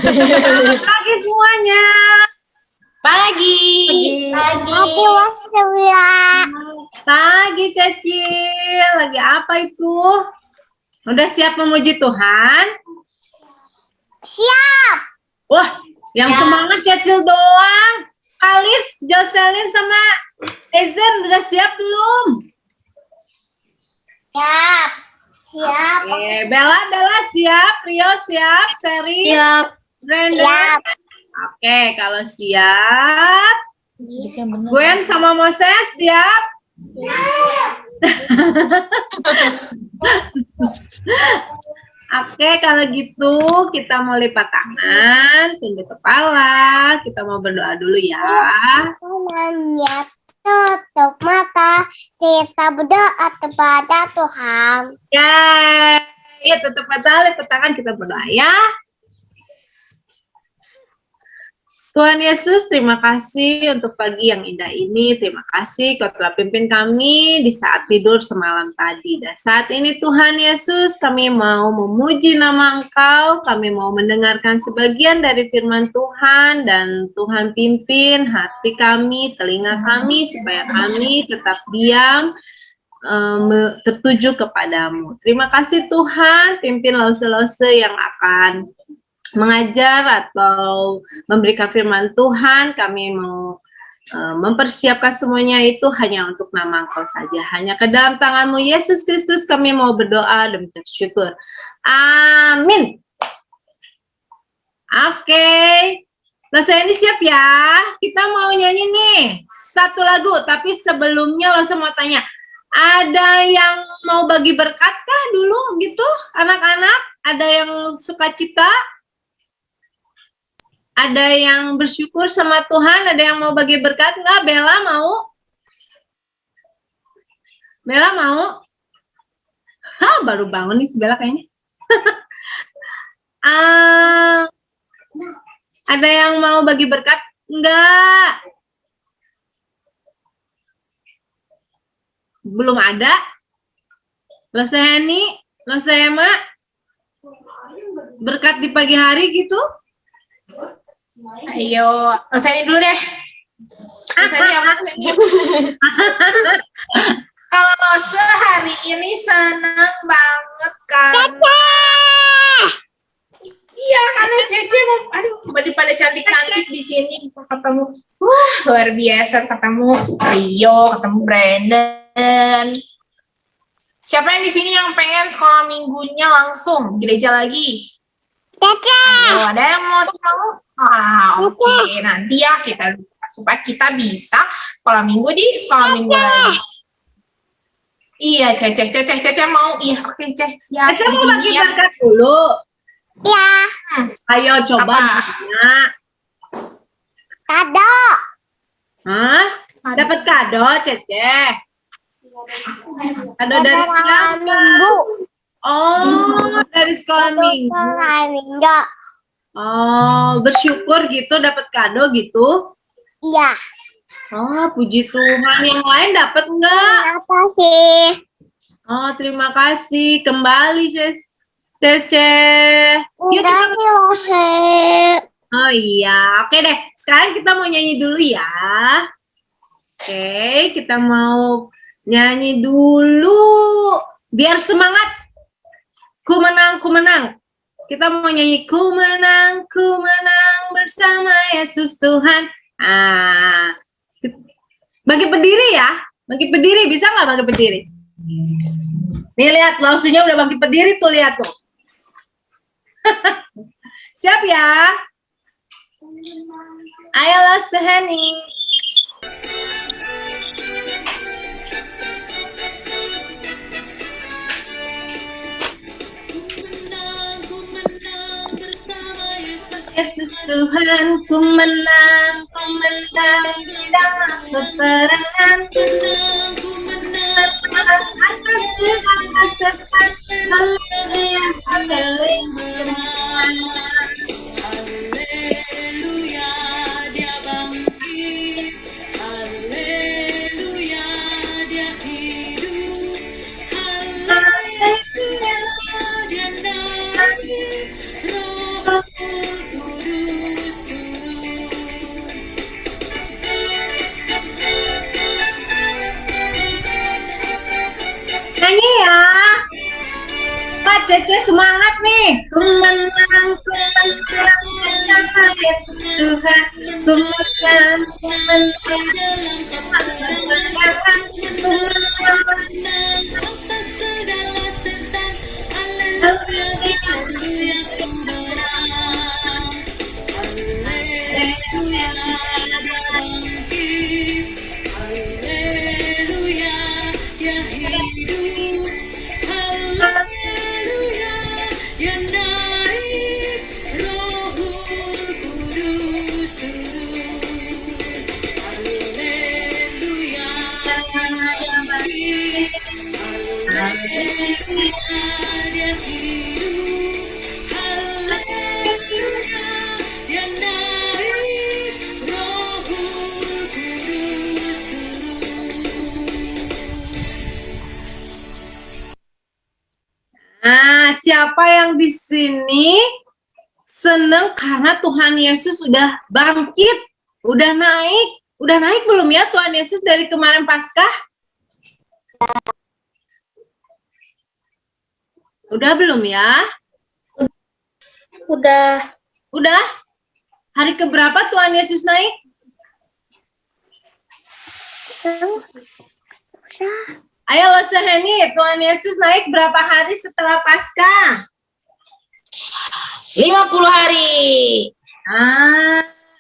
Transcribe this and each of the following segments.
Pagi semuanya. Pagi. Pagi kecil. Lagi apa itu? Udah siap memuji Tuhan? Siap. Wah, yang semangat kecil doang. Alis, Jocelyn sama Ezen udah siap belum? Siap. Siap. Oke, Bella siap, Rio siap, Seri Siap. Brenda. Siap. Oke, kalau siap, Gwen sama Moses siap? Oke, kalau gitu kita mau lipat tangan, tunduk kepala, kita mau berdoa dulu ya. Tangannya tutup mata, kita berdoa kepada Tuhan. Ya, tutup mata, lipat tangan, kita berdoa ya. Tuhan Yesus, terima kasih untuk pagi yang indah ini. Terima kasih Kau telah pimpin kami di saat tidur semalam tadi. Dan saat ini Tuhan Yesus, kami mau memuji nama Engkau. Kami mau mendengarkan sebagian dari firman Tuhan. Dan Tuhan pimpin hati kami, telinga kami, supaya kami tetap diam, tertuju kepadamu. Terima kasih Tuhan, pimpin lause-lause yang akan mengajar atau memberikan firman Tuhan. Kami mau mempersiapkan semuanya itu hanya untuk nama Engkau saja. Hanya ke dalam tangan-Mu Yesus Kristus kami mau berdoa dan bersyukur. Amin. Oke. Nah, saya ini siap ya. Kita mau nyanyi nih satu lagu, tapi sebelumnya lo semua tanya, ada yang mau bagi berkat kah dulu gitu, anak-anak? Ada yang sukacita? Ada yang bersyukur sama Tuhan? Ada yang mau bagi berkat nggak? Bella mau? Bella mau? Hah, baru bangun nih si Bella kayaknya. Ada yang mau bagi berkat? Enggak. Belum ada? Lo Sehani? Lo Sehema? Berkat di pagi hari gitu? Ayo, saya dulu deh. Kalau sehari ini senang banget kan? Iya, karena Cece mau, pada cantik-cantik di sini ketemu. Wah, luar biasa ketemu Rio, ketemu Brandon. Siapa yang di sini yang pengen sekolah minggunya langsung gereja lagi? Ayo, ada yang mau sekolah? Oke. Nanti ya kita supaya kita bisa sekolah minggu di sekolah minggu lagi. Iya, Cece mau. Iya, oke, Cece siap. Cece mau bagi berkat dulu. Ya. Ayo coba tanya. Kado. Hah? Dapat kado, Cece? Kado dari siapa? Oh, dari sekolah minggu. Oh, bersyukur gitu dapat kado gitu? Iya. Oh, puji Tuhan. Yang lain dapat enggak? Apa sih? Oh, terima kasih. Kembali, Cece. Yuk kita... Oh iya, oke deh. Sekarang kita mau nyanyi dulu ya. Oke, kita mau nyanyi dulu. Biar semangat. Ku menang, ku menang. Kita mau nyanyi ku menang bersama Yesus Tuhan. Bagi berdiri ya. Bagi berdiri, bisa nggak bagi berdiri? Nih lihat, lausunya udah bagi berdiri tuh, lihat tuh. Siap ya? Ayolah Sehani. Yesus Tuhan, ku menang di dalam peperangan. Ku menang atas segala cepat, haleluya, haleluya. Haleluya, dia bangkit. Haleluya, dia hidup. Haleluya, dia naik. Roh Cece semangat nih. Ku menang, kata Yesus Tuhan. Ku menang, ku Nah, siapa yang di sini senang karena Tuhan Yesus sudah bangkit, udah naik belum ya Tuhan Yesus dari kemarin Paskah? Udah belum ya? Udah. Udah? Hari keberapa Tuhan Yesus naik? Ayo lo seheni, Tuhan Yesus naik berapa hari setelah Paskah? 50 hari.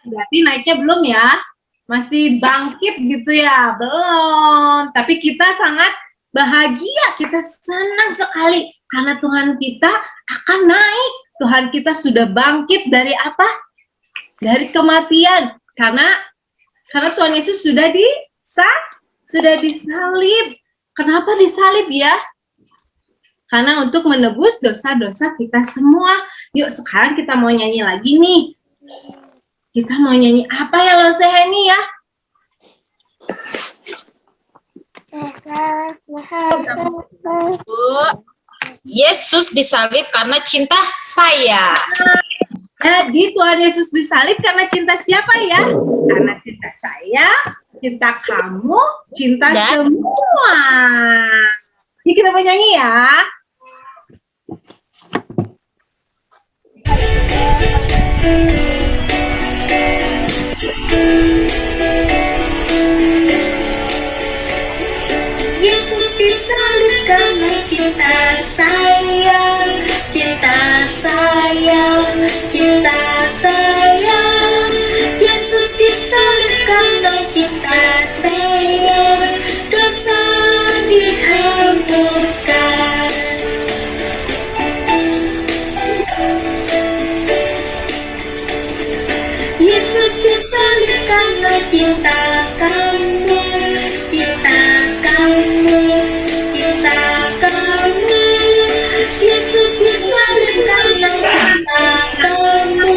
Berarti naiknya belum ya? Masih bangkit gitu ya? Belum. Tapi kita sangat bahagia, kita senang sekali karena Tuhan kita akan naik. Tuhan kita sudah bangkit dari apa? Dari kematian. Karena Tuhan Yesus sudah disalib. Kenapa disalib ya? Karena untuk menebus dosa-dosa kita semua. Yuk sekarang kita mau nyanyi lagi nih. Kita mau nyanyi apa ya lo seheni ya? Yesus disalib karena cinta saya. Jadi Tuhan Yesus disalib karena cinta siapa ya? Karena cinta saya, cinta kamu, cinta semua. Ini kita mau nyanyi ya. Yesus disalib karena cinta sayang, cinta sayang, cinta sayang. Yesus disalib karena cinta sayang, dosa dihapuskan. Yesus disalib karena cinta kamu, cinta kamu, cinta kamu. Yesus disalib karena cinta kamu,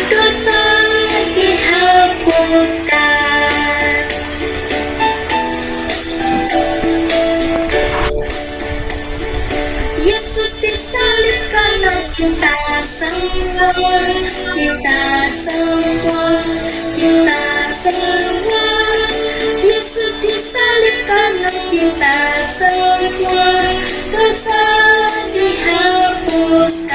dosa dihapuskan. Yesus disalib karena cinta semua, cinta semua, cinta semua. Yesus disalib karena cinta semua, dosa dihapuskan.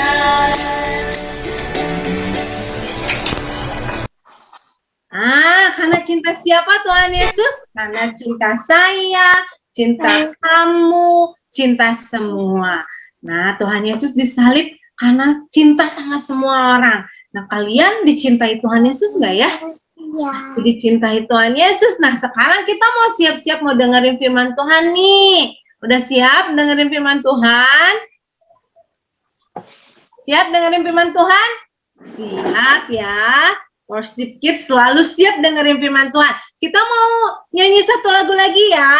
Karena cinta siapa Tuhan Yesus? Karena cinta saya, cinta kamu, cinta semua. Nah, Tuhan Yesus disalib karena cinta sama semua orang. Nah, kalian dicintai Tuhan Yesus nggak ya? Iya. Pasti dicintai Tuhan Yesus. Nah, sekarang kita mau siap-siap mau dengerin firman Tuhan nih. Udah siap dengerin firman Tuhan? Siap dengerin firman Tuhan? Siap ya. Worship Kids selalu siap dengerin firman Tuhan. Kita mau nyanyi satu lagu lagi ya.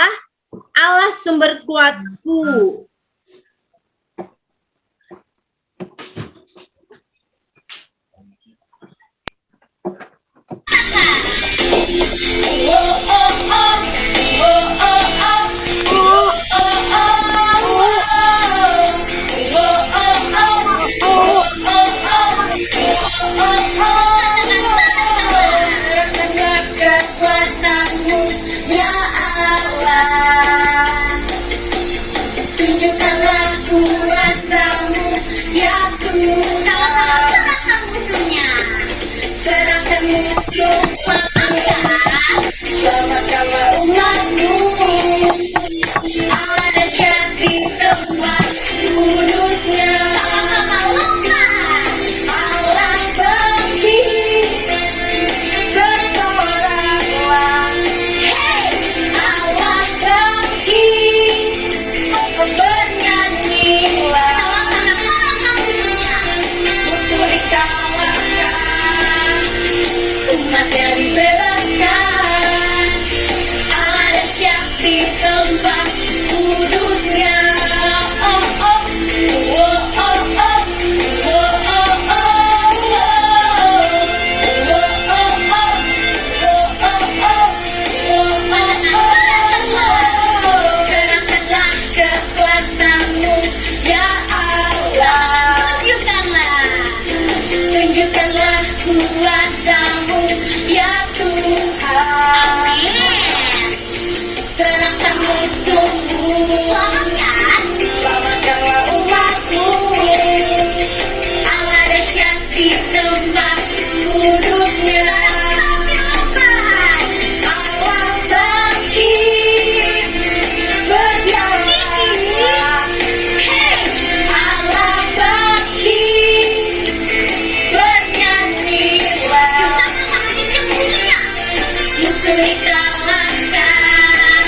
Allah sumber kuatku. Kekuatanmu ya Allah, Sama-sama serahkan musuhnya. Serahkan musuh, maafkan. Selamatkanlah umatmu. Allah dahsyat di tempat kudusnya. Sama-sama lompat. Allah bangkit, bersoraklah. Hey, Allah bangkit, bernyanyilah. Sama-sama serahkan musuhnya. Musuh dikalahkan, umatnya dibebaskan. Allah dahsyat di tempat kudusnya. Oh, oh, oh, oh, oh, oh, oh, oh. Kerahkanlah kekuasaanmu, ya Allah. Tunjukkanlah kuasamu, ya Tuhan. Serahkan musuhmu, selamatkanlah umatmu. Allah dahsyat di tempat kudusnya. Allah bangkit, bersiaplah. Hey, Allah bangkit, bernyanyilah. Musuh dikalahkan,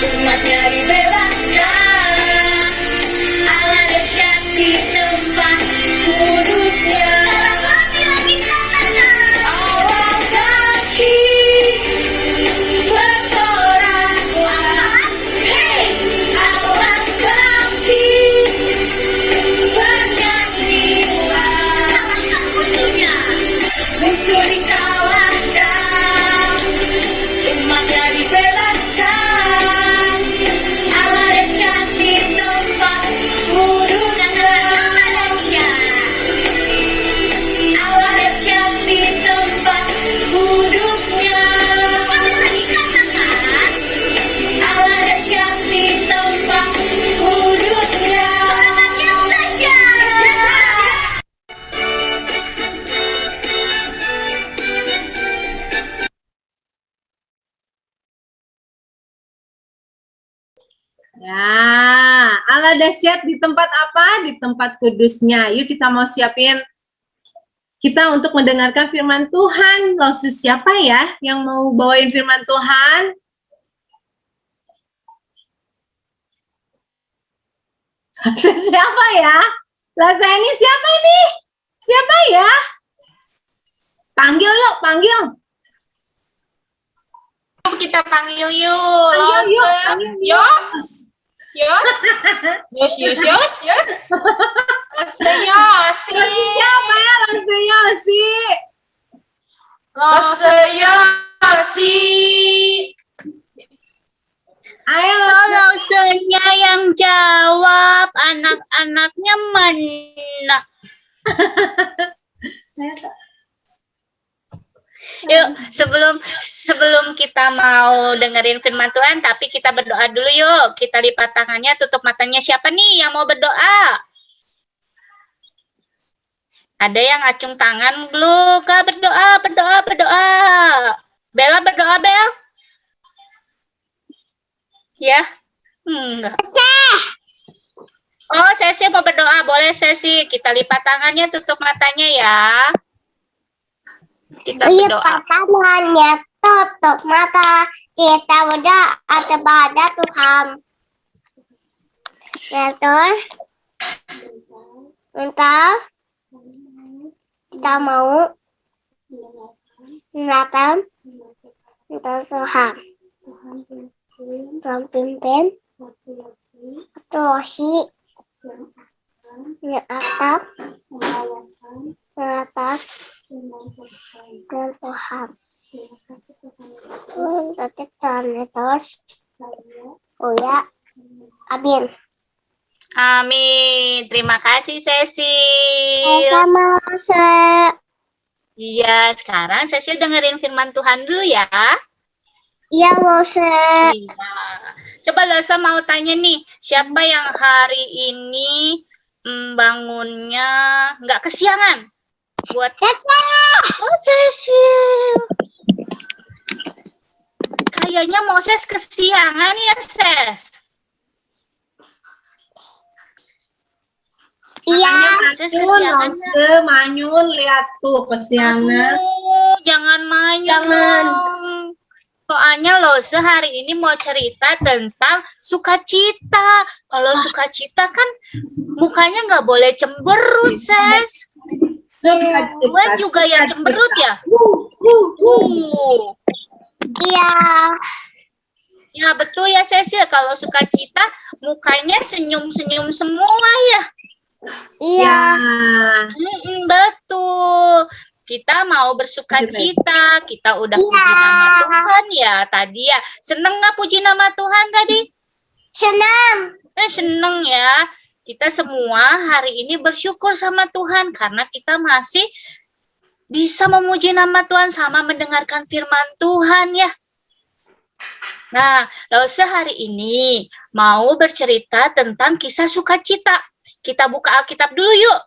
umatnya dibebaskan. Allah dahsyat di tempat kudusnya. Allah bangkit, bersoraklah. Hey, Allah bangkit, bernyanyilah. Musuh dikalahkan, umatnya dibebaskan. Allah dahsyat di tempat kudusnya. Allah dahsyat di tempat kudusnya. Allah dahsyat di tempat kudusnya. Ya, Allah dahsyat di tempat apa? Di tempat kudusnya. Yuk kita mau siapin kita untuk mendengarkan firman Tuhan. Lalu siapa ya yang mau bawain firman Tuhan? Siapa ya? Lah saya ini siapa ini? Siapa ya? Panggil yuk, panggil. Kita panggil yuk. Panggil yuk, Lose. panggil yuk. Yos. Yos. Lose Yosi. Siapa ya? Langsung Yosi. Lose Yosi. Ayo, Kalau Sonya yang jawab, anak-anaknya mana? Yuk, sebelum kita mau dengerin firman Tuhan, tapi kita berdoa dulu yuk. Kita lipat tangannya, tutup matanya. Siapa nih yang mau berdoa? Ada yang acung tangan belum? Kak, berdoa. Bella berdoa, Bel? Ya? Enggak. Oh, Sesi mau berdoa. Boleh, Sesi. Kita lipat tangannya, tutup matanya ya. Kita berdoa. Lipat tangannya, tutup mata, kita berdoa kepada Tuhan. Ya Tuhan, entah kita mau mendatang tentang Tuhan. Tuhan pimpin Rosi yang akan mendatang dan Tuhan. Sakit terus. Oh ya, amin. Amin. Terima kasih, Cecil. Sama Iya, sekarang Cecil dengerin firman Tuhan dulu ya. Iya, Lose. Iya. Coba Lasa mau tanya nih, siapa yang hari ini bangunnya nggak kesiangan buat oh Cecil. Kayaknya Moses kesiangan ya, Ses. Iya. Moses kesiangan. Manyun, lihat tuh kesiangan. Aduh, jangan main Jangan. dong. Soalnya loh, sehari ini mau cerita tentang sukacita. Kalau sukacita kan mukanya nggak boleh cemberut, Ses. Gue juga yang cemberut ya. Iya. Ya betul ya, Cecil. Kalau sukacita mukanya senyum-senyum semua ya. Iya. Betul. Kita mau bersukacita, kita udah puji nama Tuhan ya tadi ya. Seneng nggak puji nama Tuhan tadi? Senang. Seneng ya. Kita semua hari ini bersyukur sama Tuhan karena kita masih bisa memuji nama Tuhan sama mendengarkan firman Tuhan ya. Nah, lalu sehari ini mau bercerita tentang kisah sukacita. Kita buka Alkitab dulu yuk.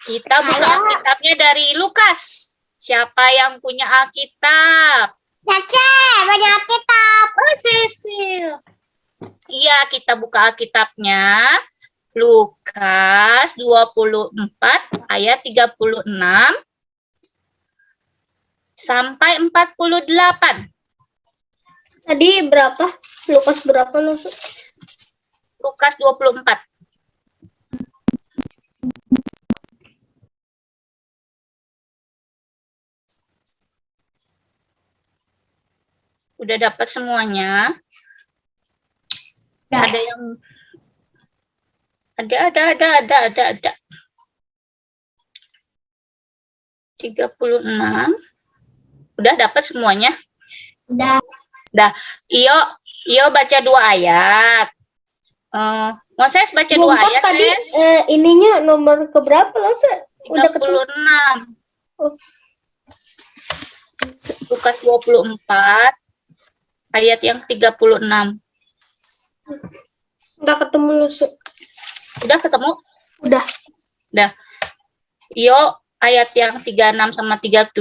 Kita buka Alkitabnya dari Lukas. Siapa yang punya Alkitab? Caca, banyak kitab. Oh, Cecil. Iya, kita buka Alkitabnya. Lukas 24 ayat 36 sampai 48. Tadi berapa? Lukas berapa lo? Lukas 24. Udah dapat semuanya? Ya. Ada yang ada. 36. Udah dapat semuanya? Udah. Iyo baca 2 ayat. Moses baca 2 ayat, tadi Ses. ininya nomor keberapa lo, Se? Udah 36. Oh. Lukas 24 ayat yang 36. Enggak ketemu lo, Se. Udah ketemu? Udah. Iyo ayat yang 36 sama 37,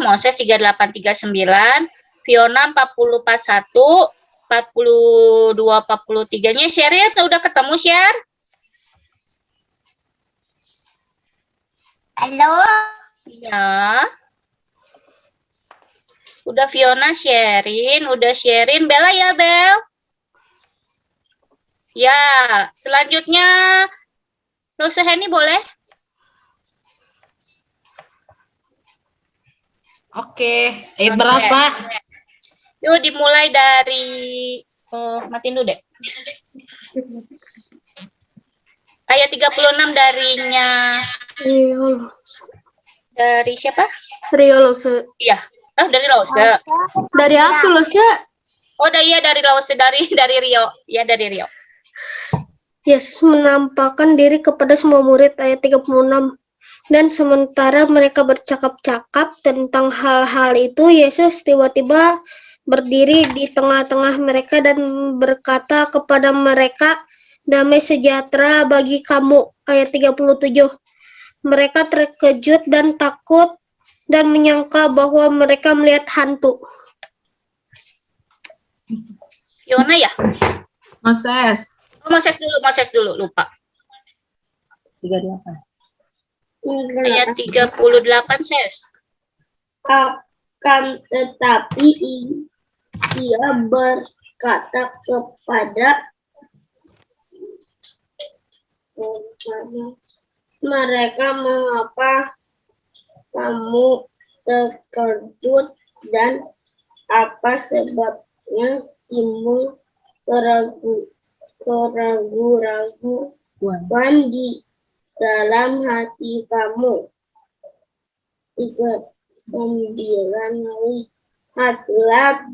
Moses 38 39, Fiona 40 41, 42 43-nya share ya, udah ketemu share? Halo. Ya. Udah Fiona udah sharein. Bella ya, Bel? Ya, selanjutnya Roseheni boleh? Oke, ayat berapa? Yuk dimulai dari matiin dulu deh. Ayat 36 darinya dari siapa? Rio lo, Se. Iya. Dari Lause. Dari aku lo, Se. Oh, dari Lause, dari Rio. Ya, dari Rio. Yesus menampakkan diri kepada semua murid ayat 36. Dan sementara mereka bercakap-cakap tentang hal-hal itu, Yesus tiba-tiba berdiri di tengah-tengah mereka dan berkata kepada mereka, "Damai sejahtera bagi kamu." Ayat 37. Mereka terkejut dan takut dan menyangka bahwa mereka melihat hantu. Fiona ya? Moses. Oh, Moses dulu, lupa. 38. Ayat 38, Ses. Akan tetapi ia berkata kepada mereka, "Mengapa kamu terkejut dan apa sebabnya timbul keraguan di dalam hati kamu?" 39. Lihatlah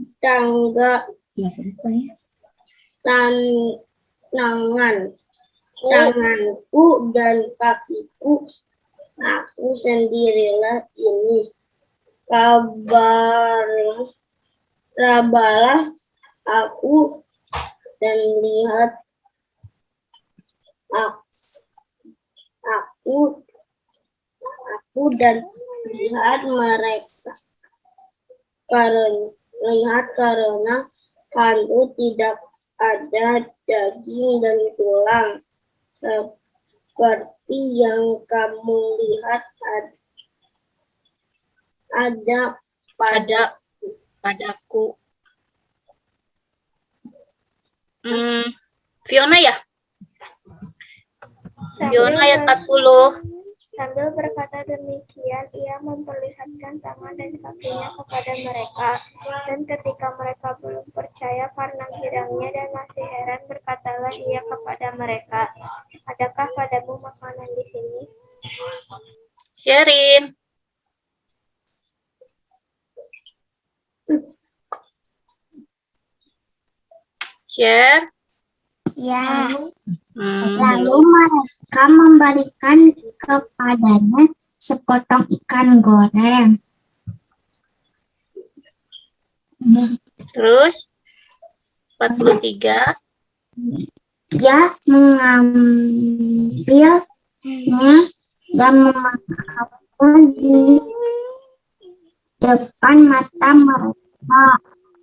tanganku dan kakiku, aku sendirilah ini. Rabalah aku dan lihat, aku dan lihat mereka karena kamu tidak ada daging dan tulang seperti yang kamu lihat ada padaku. Fiona ya? Fiona ayat 40. Sambil berkata demikian, ia memperlihatkan tangan dan kakinya kepada mereka. Dan ketika mereka belum percaya karena girangnya dan masih heran, berkatalah ia kepada mereka, adakah padamu makanan di sini? Sherin. Share. Ya. Lalu mereka memberikan kepadanya sepotong ikan goreng. terus 43. Dia mengambilnya dan memakannya di depan mata mereka.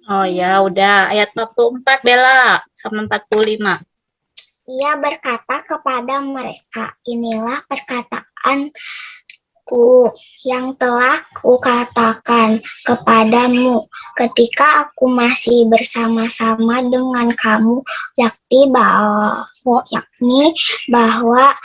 Oh ya, udah. Ayat 44, Bella. Sama 45. Ia berkata kepada mereka, inilah perkataanku yang telah kukatakan kepadamu ketika aku masih bersama-sama dengan kamu, yakni bahwa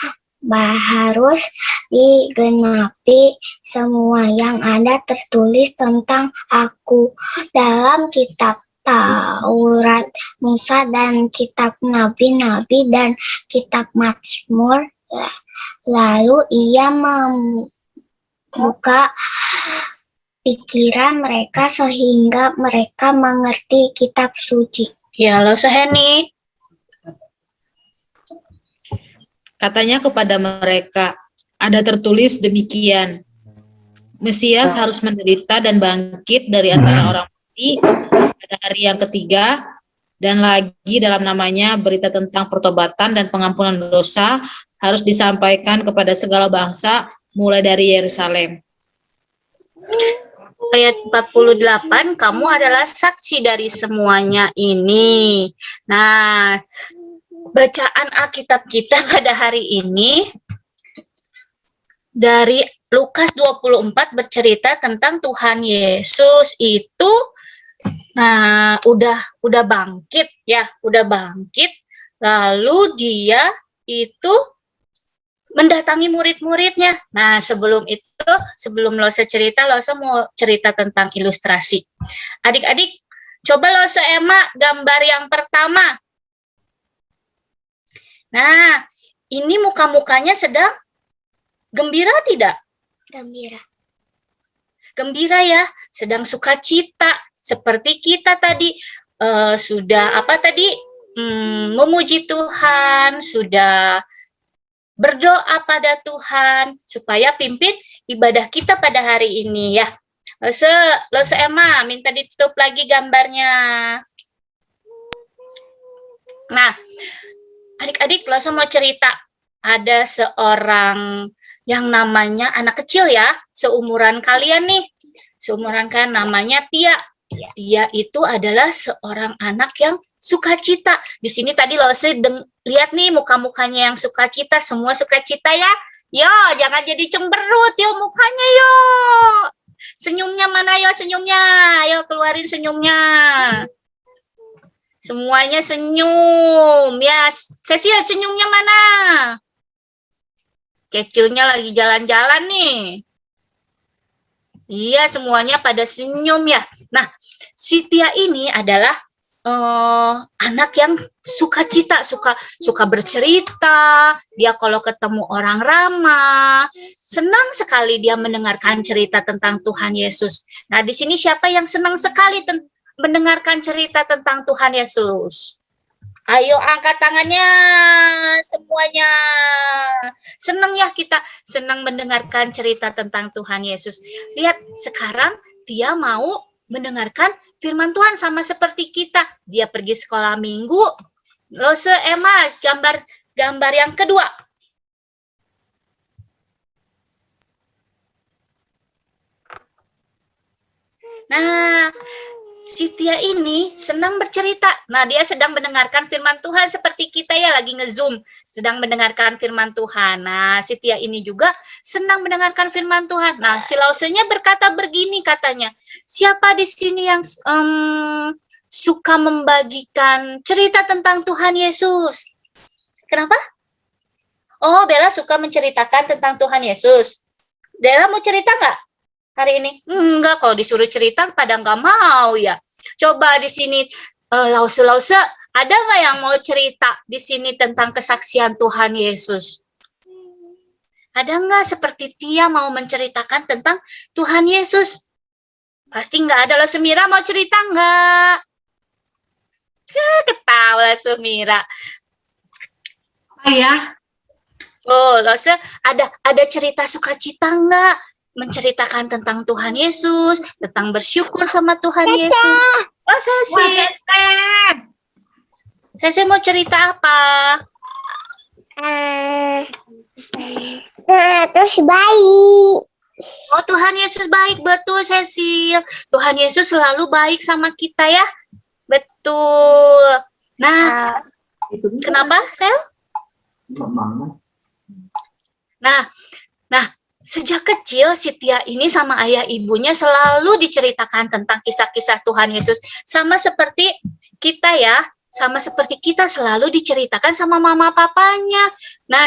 harus digenapi semua yang ada tertulis tentang aku dalam kitab Taurat Musa dan kitab nabi-nabi dan kitab Mazmur. Lalu ia membuka pikiran mereka sehingga mereka mengerti kitab suci. Ya, lo Seheni. Katanya kepada mereka, ada tertulis demikian, Mesias harus menderita dan bangkit dari antara orang mati pada hari yang ketiga, dan lagi dalam namanya berita tentang pertobatan dan pengampunan dosa harus disampaikan kepada segala bangsa, mulai dari Yerusalem. Ayat 48, kamu adalah saksi dari semuanya ini. Nah, bacaan Alkitab kita pada hari ini dari Lukas 24 bercerita tentang Tuhan Yesus itu udah bangkit ya, udah bangkit, lalu dia itu mendatangi murid-muridnya. Nah, sebelum Lose cerita, Lose mau cerita tentang ilustrasi. Adik-adik, coba Lose Emma gambar yang pertama. Nah, ini muka-mukanya sedang gembira tidak? Gembira. Gembira ya, sedang sukacita. Seperti kita tadi memuji Tuhan, sudah berdoa pada Tuhan supaya pimpin ibadah kita pada hari ini ya. Lose Emma, minta ditutup lagi gambarnya. Nah, adik-adik, Lose mau cerita. Ada seorang yang namanya anak kecil ya, seumuran kalian nih. Seumuran kan, namanya Tia. Tia itu adalah seorang anak yang sukacita. Di sini tadi Lose lihat nih muka-mukanya yang sukacita, semua sukacita ya. Yo, jangan jadi cemberut yo mukanya yo. Senyumnya mana yo senyumnya? Yo keluarin senyumnya. Semuanya senyum. Ya, Cecil senyumnya mana? Kecilnya lagi jalan-jalan nih. Iya, semuanya pada senyum ya. Nah, si Tia ini adalah anak yang sukacita, suka bercerita. Dia kalau ketemu orang ramah, senang sekali dia mendengarkan cerita tentang Tuhan Yesus. Nah, di sini siapa yang senang sekali mendengarkan cerita tentang Tuhan Yesus? Ayo angkat tangannya semuanya. Senang ya kita, senang mendengarkan cerita tentang Tuhan Yesus. Lihat, sekarang dia mau mendengarkan firman Tuhan sama seperti kita. Dia pergi sekolah minggu. Lose Emma, gambar yang kedua. si Tia ini senang bercerita. Nah, dia sedang mendengarkan firman Tuhan seperti kita ya, lagi nge-zoom, sedang mendengarkan firman Tuhan. Nah, si Tia ini juga senang mendengarkan firman Tuhan. Nah, si Lausenya berkata begini katanya, siapa di sini yang suka membagikan cerita tentang Tuhan Yesus? Kenapa? Oh, Bella suka menceritakan tentang Tuhan Yesus. Bella mau cerita nggak hari ini? Enggak, kalau disuruh cerita pada nggak mau ya. Coba di sini, Lause, ada nggak yang mau cerita di sini tentang kesaksian Tuhan Yesus? Ada nggak seperti Tia mau menceritakan tentang Tuhan Yesus? Pasti nggak ada. Semira mau cerita nggak? Ketawa Semira. Ya, Oh, Lause, ada cerita sukacita nggak? Menceritakan tentang Tuhan Yesus, tentang bersyukur sama Tuhan Yesus. Oh, Sesi mau cerita apa? Terus baik. Oh, Tuhan Yesus baik, betul Cecil. Tuhan Yesus selalu baik sama kita ya. Betul. Nah, kenapa, Sel? Nah, sejak kecil si Tia ini sama ayah ibunya selalu diceritakan tentang kisah-kisah Tuhan Yesus. Sama seperti kita ya, sama seperti kita selalu diceritakan sama mama papanya. Nah,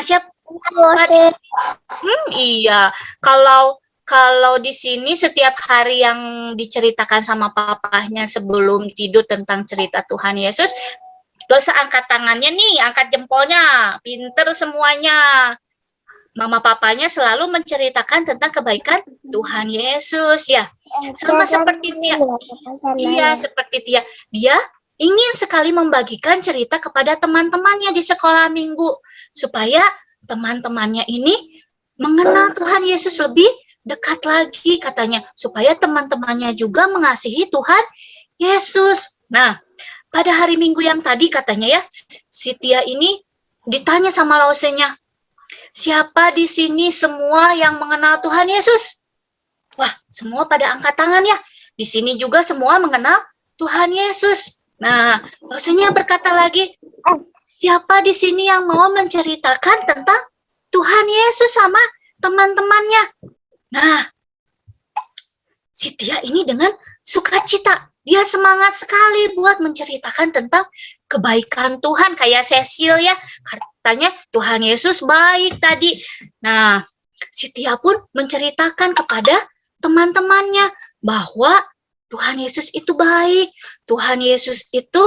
iya. Kalau di sini setiap hari yang diceritakan sama papahnya sebelum tidur tentang cerita Tuhan Yesus, dosa angkat tangannya nih, angkat jempolnya, pinter semuanya. Mama papanya selalu menceritakan tentang kebaikan Tuhan Yesus ya. Sama seperti Tia. Iya, seperti Tia. Dia ingin sekali membagikan cerita kepada teman-temannya di sekolah minggu supaya teman-temannya ini mengenal Tuhan Yesus lebih dekat lagi katanya, supaya teman-temannya juga mengasihi Tuhan Yesus. Nah, pada hari Minggu yang tadi katanya ya, si Tia ini ditanya sama Lausenya, siapa di sini semua yang mengenal Tuhan Yesus? Wah, semua pada angkat tangan ya. Di sini juga semua mengenal Tuhan Yesus. Nah, Lausenya berkata lagi, siapa di sini yang mau menceritakan tentang Tuhan Yesus sama teman-temannya? Nah, si Tia ini dengan sukacita, dia semangat sekali buat menceritakan tentang kebaikan Tuhan, kayak Cecil ya, katanya Tuhan Yesus baik tadi. Nah, si Tia pun menceritakan kepada teman-temannya bahwa Tuhan Yesus itu baik, Tuhan Yesus itu,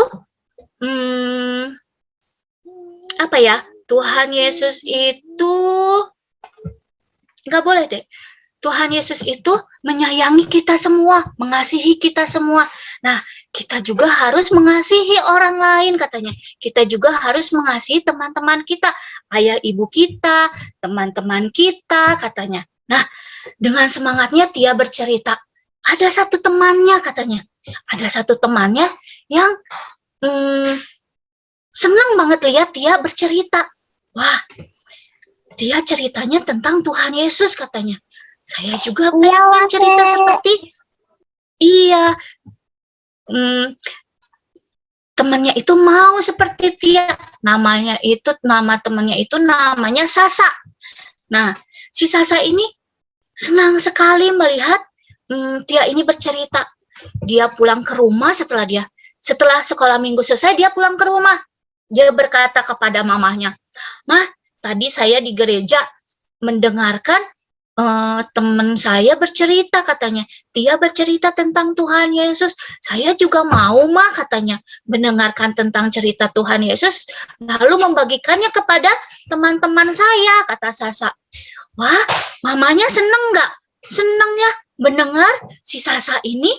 Tuhan Yesus itu, nggak boleh deh, Tuhan Yesus itu menyayangi kita semua, mengasihi kita semua. Nah, kita juga harus mengasihi orang lain katanya. Kita juga harus mengasihi teman-teman kita, ayah ibu kita, teman-teman kita katanya. Nah, dengan semangatnya Tia bercerita. Ada satu temannya katanya. Ada satu temannya yang senang banget lihat Tia bercerita. Wah, dia ceritanya tentang Tuhan Yesus katanya. Saya juga pengen cerita seperti temannya itu mau seperti Tia. Nama temannya itu namanya Sasa. Nah, si Sasa ini senang sekali melihat Tia ini bercerita. Dia pulang ke rumah setelah sekolah minggu selesai, dia pulang ke rumah. Dia berkata kepada mamahnya, "Mah, tadi saya di gereja mendengarkan teman saya bercerita," katanya. "Tia bercerita tentang Tuhan Yesus. Saya juga mau, Mah," katanya, "mendengarkan tentang cerita Tuhan Yesus, lalu membagikannya kepada teman-teman saya," kata Sasa. Wah, mamanya seneng nggak? Seneng ya mendengar si Sasa ini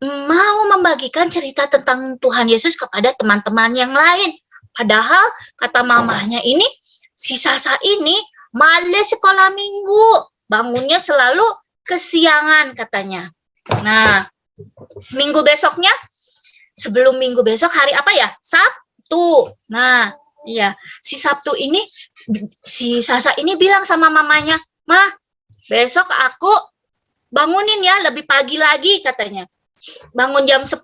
mau membagikan cerita tentang Tuhan Yesus kepada teman-teman yang lain. Padahal, kata mamahnya ini, si Sasa ini males sekolah minggu. Bangunnya selalu kesiangan katanya. Nah, minggu besoknya, sebelum minggu besok hari apa ya? Sabtu. Nah, iya, si Sabtu ini, si Sasa ini bilang sama mamanya, "Mah, besok aku bangunin ya lebih pagi lagi," katanya. bangun jam 10,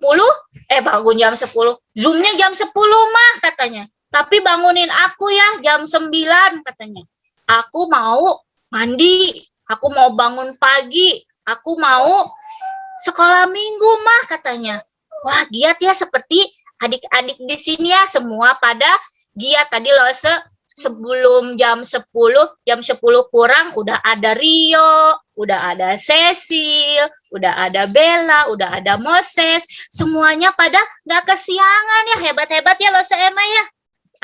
bangun jam 10, Zoom-nya jam 10 mah katanya. Tapi bangunin aku ya jam 9 katanya. Aku mau mandi, aku mau bangun pagi, aku mau sekolah minggu mah katanya. Wah, giat ya seperti adik-adik di sini ya, semua pada giat. Tadi loh sebelum jam 10 kurang udah ada Rio, udah ada Cecil, udah ada Bella, udah ada Moses, semuanya pada nggak kesiangan ya, hebat-hebat ya loh Emma ya.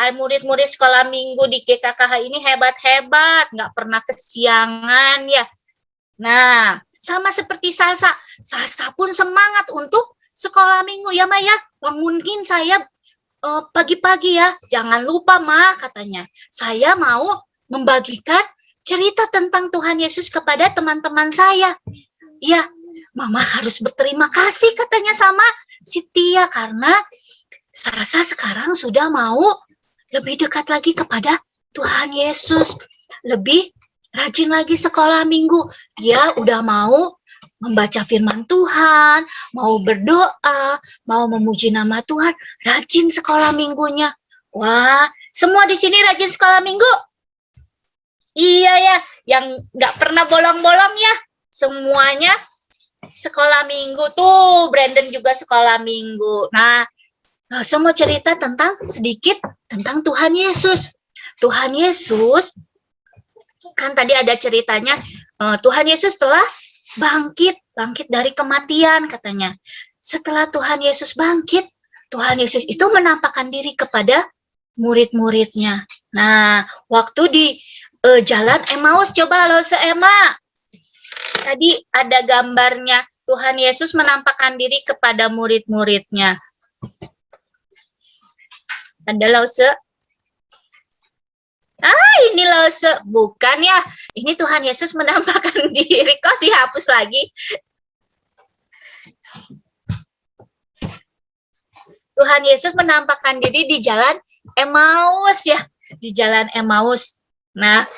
Murid-murid sekolah minggu di GKKH ini hebat-hebat, nggak pernah kesiangan ya. Nah, sama seperti Sasa pun semangat untuk sekolah minggu ya Maya. Bangunin saya pagi-pagi ya, jangan lupa Ma katanya. Saya mau membagikan cerita tentang Tuhan Yesus kepada teman-teman saya. Ya, Mama harus berterima kasih katanya sama si Tia karena Sasa sekarang sudah mau lebih dekat lagi kepada Tuhan Yesus, lebih rajin lagi sekolah minggu. Dia udah mau membaca firman Tuhan, mau berdoa, mau memuji nama Tuhan, rajin sekolah minggunya. Wah, semua di sini rajin sekolah minggu? Iya ya, yang nggak pernah bolong-bolong ya, semuanya sekolah minggu tuh. Brandon juga sekolah minggu. Nah, saya mau cerita sedikit tentang Tuhan Yesus. Tuhan Yesus, kan tadi ada ceritanya, Tuhan Yesus telah bangkit dari kematian katanya. Setelah Tuhan Yesus bangkit, Tuhan Yesus itu menampakkan diri kepada murid-muridnya. Nah, waktu di jalan Emmaus, coba lo Emma. Tadi ada gambarnya, Tuhan Yesus menampakkan diri kepada murid-muridnya. Ada Lause. Ini Lause. Bukan ya. Ini Tuhan Yesus menampakkan diri. Kok dihapus lagi? Tuhan Yesus menampakkan diri di jalan Emmaus ya. Di jalan Emmaus. Nah,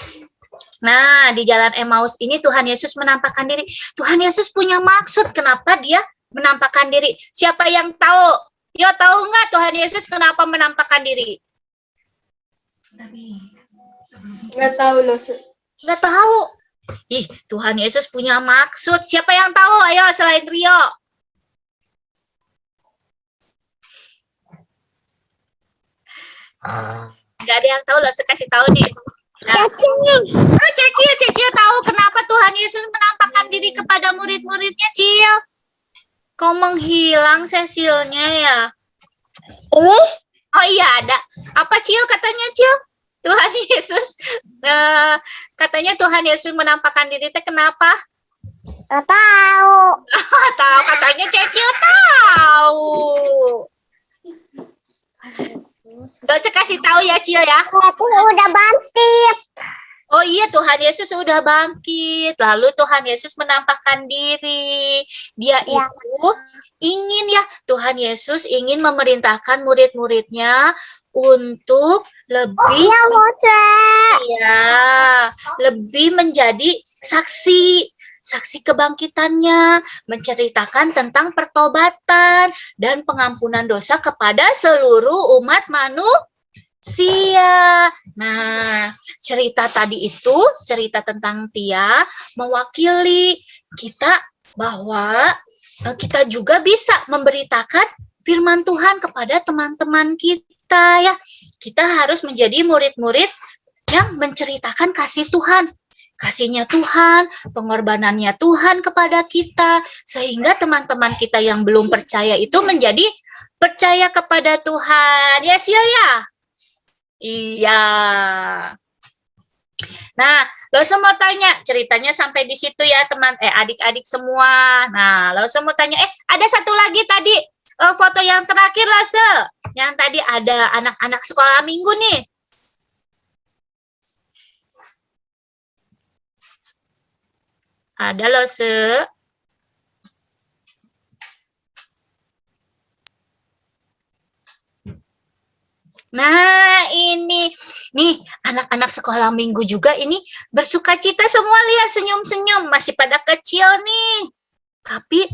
di jalan Emmaus ini Tuhan Yesus menampakkan diri. Tuhan Yesus punya maksud kenapa dia menampakkan diri. Siapa yang tahu? Yo, tahu nggak Tuhan Yesus kenapa menampakkan diri? Nggak tahu loh. Nggak tahu. Ih, Tuhan Yesus punya maksud. Siapa yang tahu? Ayo, selain Rio. Nggak ada yang tahu loh, saya kasih tahu nih. Nah, Cecil tahu kenapa Tuhan Yesus menampakkan diri kepada murid-muridnya, Cil? Kau menghilang Cecilnya ya? Ini? Oh iya ada. Apa Cil katanya Cil? Tuhan Yesus katanya Tuhan Yesus menampakkan diri teh kenapa? Nggak tahu. Tahu katanya Cecil tahu. Gak usah kasih tahu ya Cil ya. Aku udah bangkit. Oh iya, Tuhan Yesus sudah bangkit. Lalu Tuhan Yesus menampakkan diri. Dia itu ingin ya, Tuhan Yesus ingin memerintahkan murid-muridnya untuk lebih lebih menjadi saksi kebangkitannya, menceritakan tentang pertobatan dan pengampunan dosa kepada seluruh umat manusia. Nah, cerita tadi itu, cerita tentang Tia, mewakili kita bahwa kita juga bisa memberitakan firman Tuhan kepada teman-teman kita ya. Kita harus menjadi murid-murid yang menceritakan kasih Tuhan. Kasihnya Tuhan, pengorbanannya Tuhan kepada kita, sehingga teman-teman kita yang belum percaya itu menjadi percaya kepada Tuhan. Ya, Sil ya? Iya. Nah, lo semua tanya, ceritanya sampai di situ ya teman, adik-adik semua. Nah, lo semua tanya, ada satu lagi tadi, foto yang terakhir lah, yang tadi ada anak-anak sekolah minggu nih. Ada lo, Nah, ini nih anak-anak sekolah minggu juga ini bersuka cita semua, lihat senyum-senyum, masih pada kecil nih. Tapi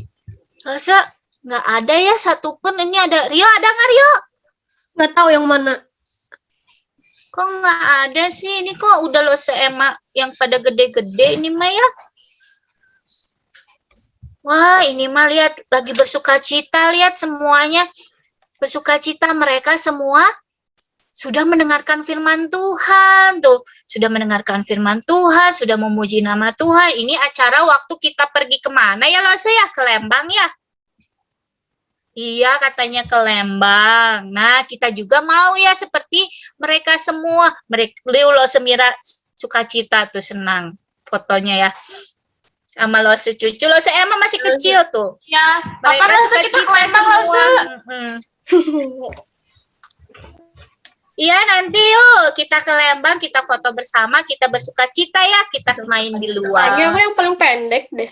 Nggak ada ya satupun. Ini ada Rio, ada nggak Rio? Nggak tahu yang mana. Kok nggak ada sih? Ini kok udah lo seema yang pada gede-gede ini mah ya. Wah, ini mah lihat lagi bersukacita, lihat semuanya bersukacita, mereka semua sudah mendengarkan firman Tuhan tuh, sudah mendengarkan firman Tuhan, sudah memuji nama Tuhan. Ini acara waktu kita pergi kemana ya Lose ya? Ke Lembang ya? Iya, katanya ke Lembang. Nah, kita juga mau ya seperti mereka semua. Mereka Lose Mira sukacita tuh, senang fotonya ya. Sama Lose cucu, Lose Emma masih kecil tuh. Ya, Mereka kapan Lose kita ke Lembang Lose? Iya, nanti yuk kita ke Lembang, kita foto bersama, kita bersukacita ya, kita main di luar. Kayaknya aku yang paling pendek deh.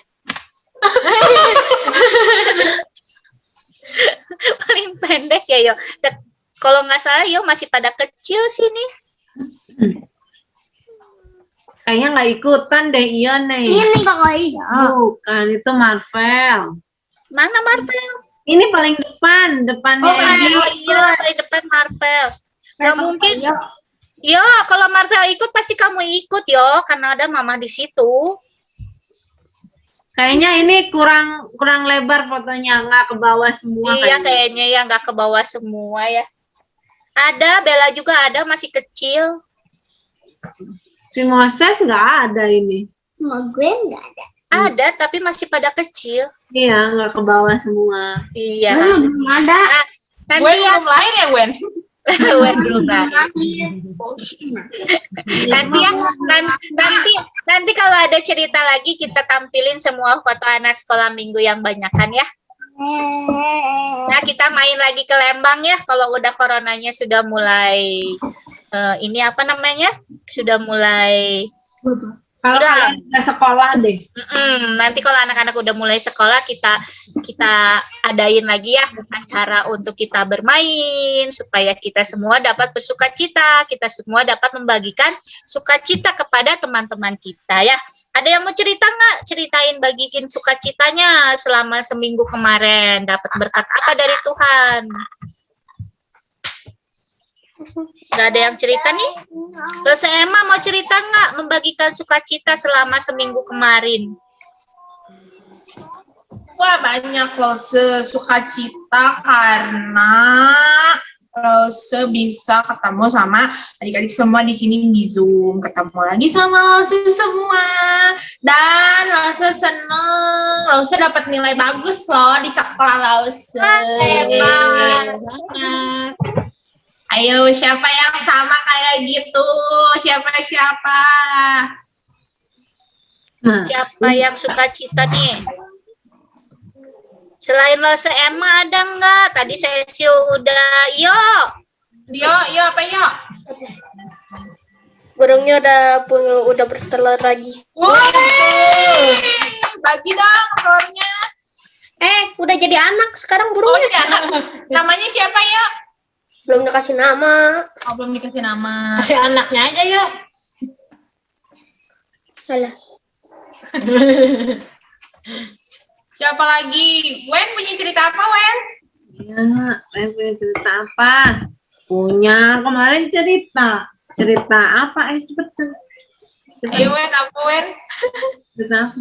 Paling pendek ya, yo. Kalau nggak salah, yo masih pada kecil sini. Kayaknya nggak ikutan deh Ion nih. Ini kakak iya. Bukan, itu Marvel. Mana Marvel? Ini paling depan, depannya Edi. Oh iya, paling depan Marvel. Nggak mungkin. Yo, kalau Marvel ikut pasti kamu ikut yo, karena ada mama di situ. Kayaknya ini kurang lebar fotonya, nggak ke bawah semua. Iya, kayaknya ya nggak ke bawah semua ya. Ada, Bella juga ada, masih kecil. Si Moses nggak ada ini. Sama gue nggak ada. Ada, tapi masih pada kecil. Iya, nggak ke bawah semua. Iya. Belum ada. Nanti Wen ya, belum lahir ya, Wen? Wen belum lahir. Nanti ya, nanti kalau ada cerita lagi kita tampilin semua foto anak sekolah minggu yang banyakan ya. Nah, kita main lagi ke Lembang ya kalau udah coronanya sudah mulai ini apa namanya? Sudah mulai Kalau Iya. kalian nggak sekolah deh. nanti kalau anak-anak udah mulai sekolah kita adain lagi ya acara untuk kita bermain supaya kita semua dapat bersukacita, kita semua dapat membagikan sukacita kepada teman-teman kita ya. Ada yang mau cerita nggak? Ceritain bagiin sukacitanya selama seminggu kemarin dapat berkat apa dari Tuhan? Gak ada yang cerita nih? Terus Emma mau cerita nggak membagikan sukacita selama seminggu kemarin? Wah, banyak Lose sukacita karena Lose bisa ketemu sama adik-adik semua di sini di Zoom, ketemu lagi sama Lose semua, dan Lose seneng, Lose dapat nilai bagus loh di sekolah Lose. Ayo, siapa yang sama kayak gitu? Siapa? Nah, Siapa yang sukacita nih? Selain Lose Emma ada nggak? Tadi Cecil udah, Yo, apa yo? Burungnya udah bertelur lagi. Woi, bagi dong telurnya. Udah jadi anak sekarang Oh, burungnya. jadi anak. Namanya siapa ya? Belum dikasih nama. Oh, belum dikasih nama. Kasih anaknya aja yuk. Alah. Siapa lagi? Wen punya cerita apa, Wen? iya, saya punya cerita apa? Punya kemarin cerita. Cerita apa? Cepetan. Ayo, Wen, apa, Wen? Cerita apa?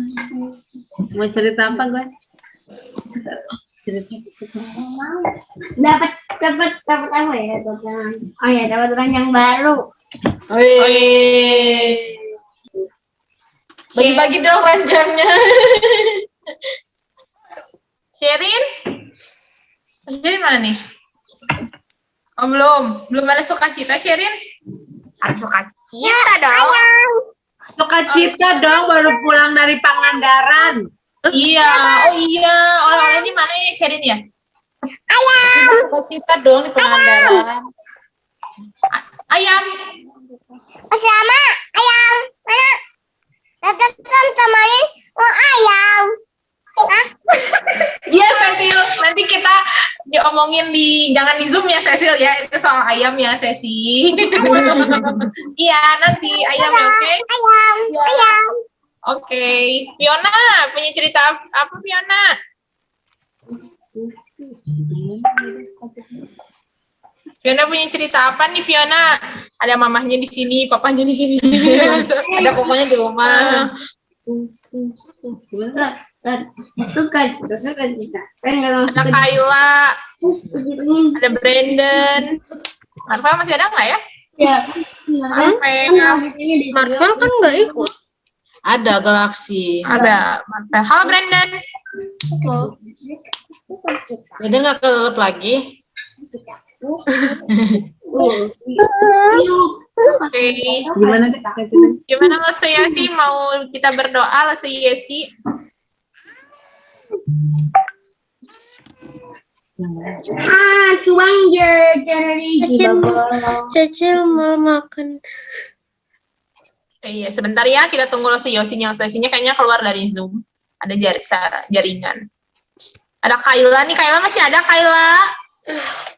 Mau cerita apa gue? Cerita Dapat apa ya? Oh ya, dapat ranjang baru. Bagi-bagi dong ranjangnya. Sherin? Sherin mana nih? Oh, belum ada sukacita, Sherin? Harus sukacita dong. Sukacita dong, baru pulang dari Pangandaran. Iya, oh iya. Oleh-oleh ini mana ya, Sherin ya? Sukacita dong di Pangandaran. Ayam. Sama ayam. Mana? Tetap temenin ayam. Iya, Cecil. Nanti kita diomongin jangan di Zoom ya, Cecil ya. Itu soal ayam ya, Sesi. Iya, nanti ayam, oke? Ayam. Oke. Fiona, punya cerita apa, Fiona? Fiona punya cerita apa nih Fiona? Ada mamahnya di sini, papahnya di sini. Ada pokoknya di rumah. Suka kita. Kan Ada Kayla, ada Brandon. Marvel masih ada nggak ya? Ya. Marvel. Marvel kan nggak ikut. Ada Galaxy. Ada Marvel. Halo Brandon. Oh. Jadi nggak ke klub lagi. Oke. Gimana deh? Gimana lo Yesi? Mau kita berdoa lo Yesi? Cuang dari Cece mau makan. Iya, sebentar ya, kita tunggu lo Yosinya. Yosinya kayaknya keluar dari Zoom. Ada jaringan. Ada Kayla nih, Kayla masih ada Kayla.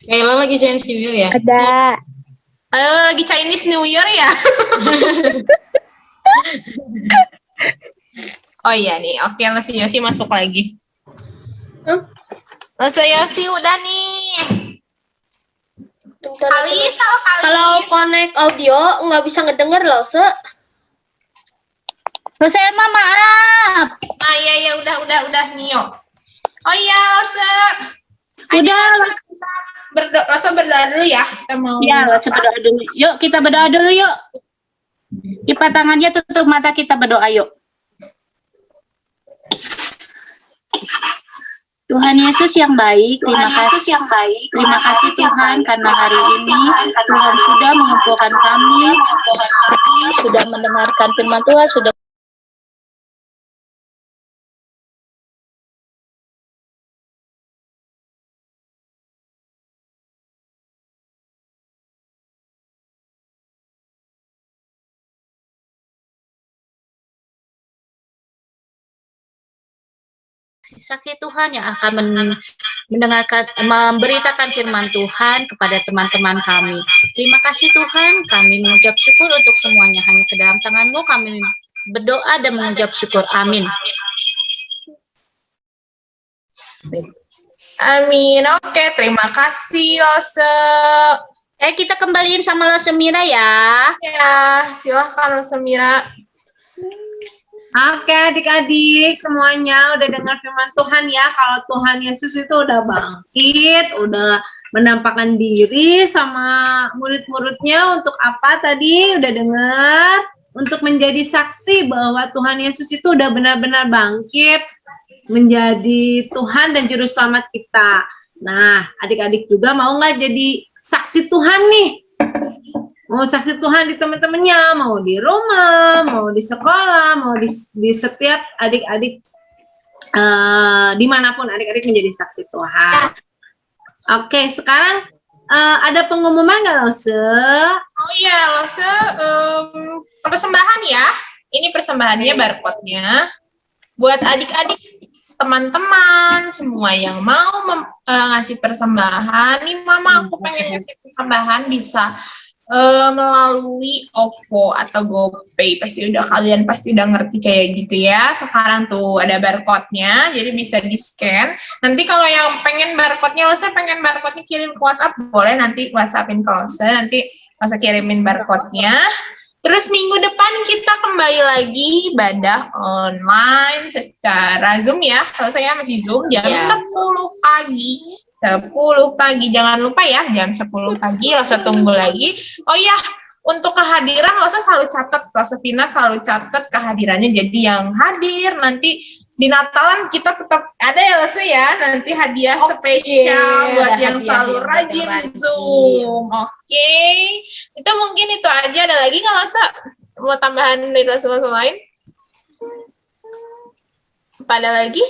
Kayla lagi Chinese New Year ya? Ada. Lagi Chinese New Year ya? Oh iya nih, oke lo Yosi masuk lagi. Lo Yosi udah nih. Kalis, halo Kalis. Kalau connect audio nggak bisa ngedenger loh, Se. Terus saya maaf. Ah iya udah Nio. Oh iya Lose. Udah. Lose berdoa dulu ya. Kita mau Ya, berdoa dulu. Yuk kita berdoa dulu yuk. Lipat tangannya, tutup mata, kita berdoa yuk. Tuhan Yesus yang baik, terima kasih Terima kasih Tuhan karena hari ini Tuhan sudah mengumpulkan kami, sudah mendengarkan firman Tuhan, sudah saksi Tuhan yang akan mendengarkan, memberitakan firman Tuhan kepada teman-teman kami. Terima kasih Tuhan, kami mengucap syukur untuk semuanya. Hanya ke dalam tangan-Mu kami berdoa dan mengucap syukur. Amin. Amin. Oke, terima kasih Lose. Kita kembaliin sama Lose Mira ya. Ya, silahkan Lose Mira. Oke adik-adik semuanya udah dengar firman Tuhan ya, kalau Tuhan Yesus itu udah bangkit, udah menampakkan diri sama murid-muridnya untuk apa tadi udah dengar, untuk menjadi saksi bahwa Tuhan Yesus itu udah benar-benar bangkit menjadi Tuhan dan Juru Selamat kita. Nah adik-adik juga mau nggak jadi saksi Tuhan nih? Mau saksi Tuhan di teman-temannya, mau di rumah, mau di sekolah, mau di setiap adik-adik dimanapun adik-adik menjadi saksi Tuhan. Oke, sekarang ada pengumuman nggak Lose? Oh iya Lose, persembahan ya. Ini persembahannya barcode-nya. Buat adik-adik, teman-teman, semua yang mau ngasih persembahan, nih mama aku pengen ngasih persembahan bisa melalui OVO atau GoPay. Kalian pasti udah ngerti kayak gitu ya. Sekarang tuh ada barcode-nya, jadi bisa di-scan. Nanti kalau yang pengen barcode-nya, Lose pengen barcode-nya kirim ke WhatsApp, boleh nanti WhatsApp-in ke Lose, nanti Lose kirimin barcode-nya. Terus minggu depan kita kembali lagi ibadah online secara Zoom ya. Kalau saya masih Zoom jam 10 pagi. 10 pagi, jangan lupa ya, jam 10 pagi, Lose tunggu lagi. Oh iya, untuk kehadiran, Lose selalu catat, Lose Vina selalu catat kehadirannya, jadi yang hadir, nanti di Natalan kita tetap ada ya Lose ya, nanti hadiah spesial buat yang selalu rajin Zoom. Oke, itu mungkin itu aja, ada lagi nggak Lose? Mau tambahan dari Lose lain? Apa ada lagi?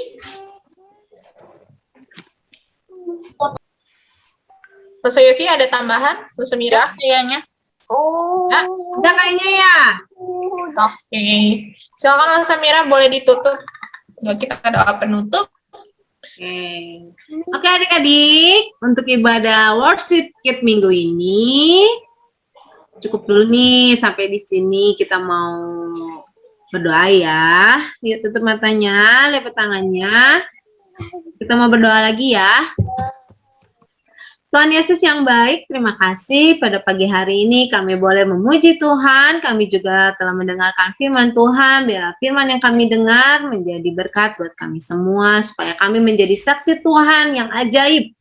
Lose Yosi ada tambahan? Lose Mira? Kayaknya. Udah kayaknya ya. Oke. Silakan Lose Mira, boleh ditutup. Kita doa penutup. Oke adik-adik, untuk ibadah worship Kid minggu ini cukup dulu nih, sampai di sini kita mau berdoa ya. Yuk tutup matanya, lipat tangannya. Kita mau berdoa lagi ya. Tuhan Yesus yang baik, terima kasih pada pagi hari ini kami boleh memuji Tuhan. Kami juga telah mendengarkan firman Tuhan. Biarlah firman yang kami dengar menjadi berkat buat kami semua, supaya kami menjadi saksi Tuhan yang ajaib.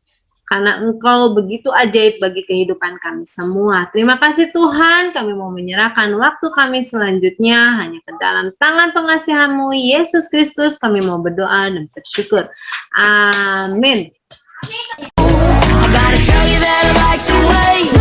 Karena Engkau begitu ajaib bagi kehidupan kami semua. Terima kasih Tuhan, kami mau menyerahkan waktu kami selanjutnya hanya ke dalam tangan pengasihan-Mu, Yesus Kristus. Kami mau berdoa dan bersyukur. Amin. I gotta tell you that I like the way